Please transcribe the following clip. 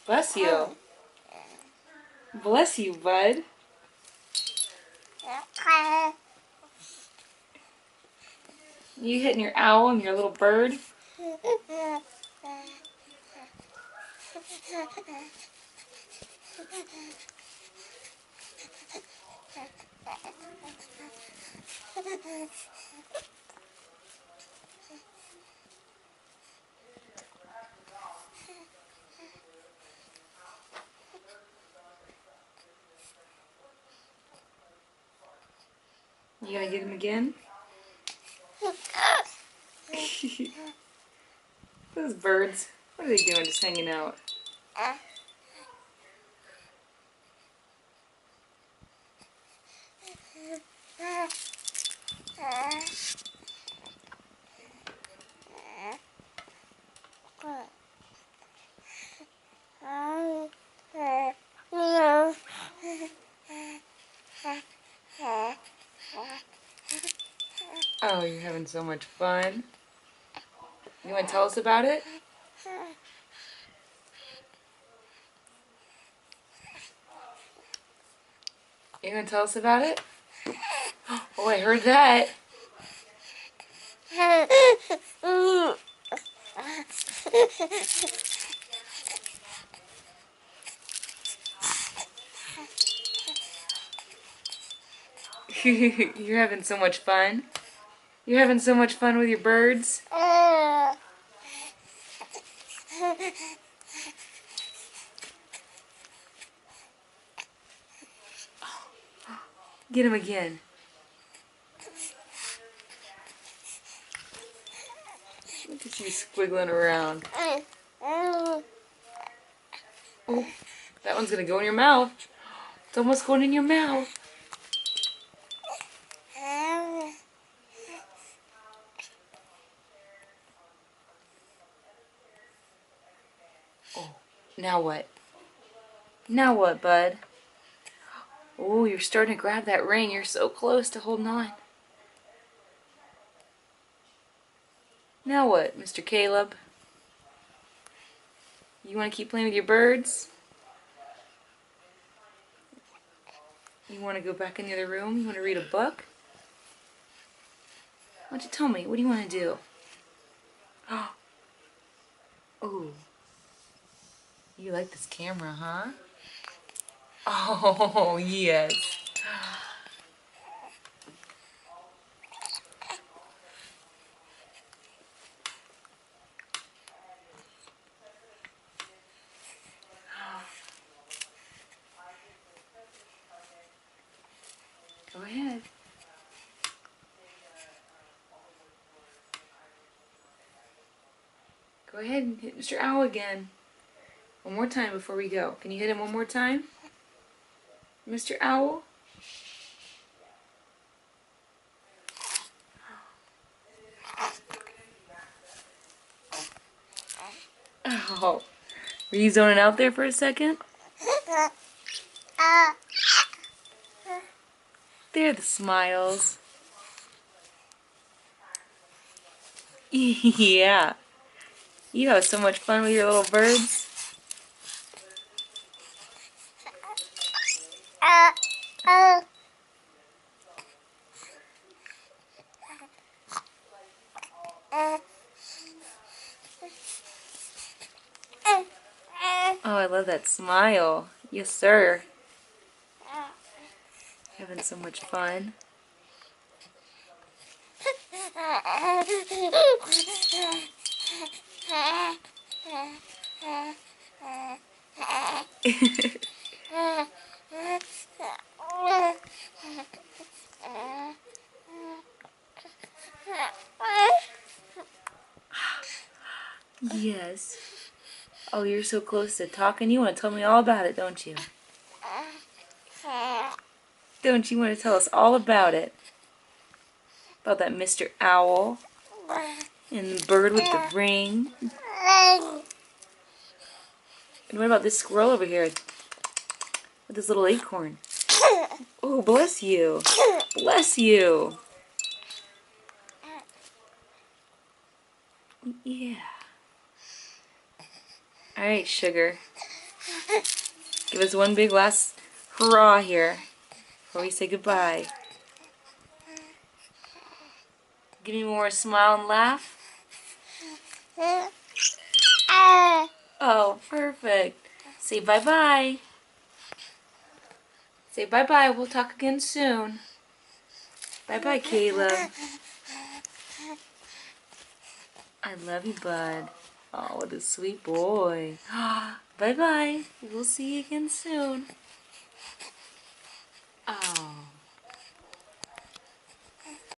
Bless you. Bless you, bud. You hitting your owl and your little bird? You gonna get him again? Those birds, what are they doing just hanging out? Oh, you're having so much fun. You want to tell us about it? You want to tell us about it? Oh, I heard that. You're having so much fun. You're having so much fun with your birds. Get him again. Look at you squiggling around. Oh, that one's gonna go in your mouth. It's almost going in your mouth. Oh, now what? Now what, bud? Oh, you're starting to grab that ring. You're so close to holding on. Now what, Mr. Caleb? You want to keep playing with your birds? You want to go back in the other room? You want to read a book? Why don't you tell me? What do you want to do? Oh, you like this camera, huh? Oh, yes. Go ahead. Go ahead and hit Mr. Owl again. One more time before we go. Can you hit him one more time? Mr. Owl? Oh, were you zoning out there for a second? There are the smiles. Yeah. You have so much fun with your little birds. Oh, I love that smile. Yes, sir. Having so much fun. Yes. Oh, you're so close to talking. You want to tell me all about it, don't you? Don't you want to tell us all about it? About that Mr. Owl and the bird with the ring. And what about this squirrel over here with this little acorn? Oh, bless you. Bless you. Yeah. Alright, sugar. Give us one big last hurrah here before we say goodbye. Give me more smile and laugh. Oh, perfect. Say bye-bye. Say bye-bye. We'll talk again soon. Bye-bye, Caleb. I love you, bud. Oh, what a sweet boy. Bye-bye. We'll see you again soon.